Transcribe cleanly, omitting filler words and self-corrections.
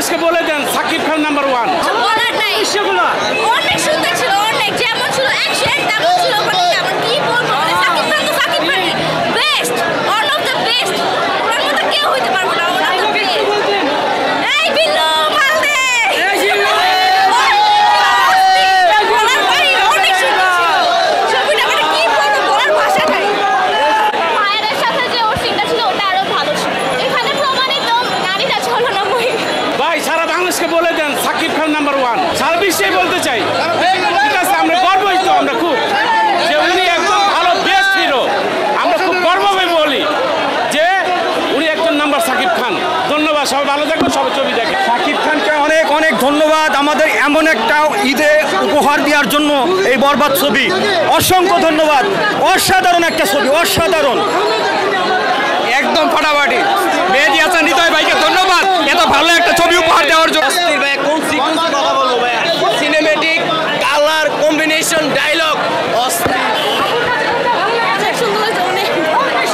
বাংলাদেশকে বলে দেন সাকিব খান নাম্বার 1। বলার নাই, অনেক সুন্দর ছিল, অনেক যেমন ছিল অ্যাকশন তেমন ছিল। মানে কেমন কি বলবো, মানে সাকিব খান তো সাকিব খানই best, one of the best. ওনার মতো কেউ হইতে পারবে না, ওনার তো বেস্ট। এই বিল্লু মালদে বলার ভাই অনেক সুন্দর ছিল ছবিটা, মানে কি বলবো বলার ভাষা নাই। মায়ের সাথে যে ওর সিনটা ছিল ওটা আরো ভালো ছিল। এখানে প্রমাণিত নারীরা ছলনাময়ী। ভাই সারা বাংলাদেশকে বলে দেন সাকিব খান নাম্বার 1। সারা বিশ্বে বলতে চাই, ঠিক আছে? আমরা গর্বিত, আমরা খুব যে উনি একজন ভালো বেস্ট হিরো। আমরা খুব গর্বভাবে বলি যে উনি একজন নাম্বার সাকিব খান। ধন্যবাদ, সবাই ভালো থাকবেন, সবাই ছবি দেখেন। সাকিব খানকে অনেক অনেক ধন্যবাদ আমাদের এমন একটা ঈদে উপহার দেওয়ার জন্য। এই বরবাদ ছবি অসংখ্য ধন্যবাদ। অসাধারণ একটা ছবি, অসাধারণ, একদম ফাটাফাটি।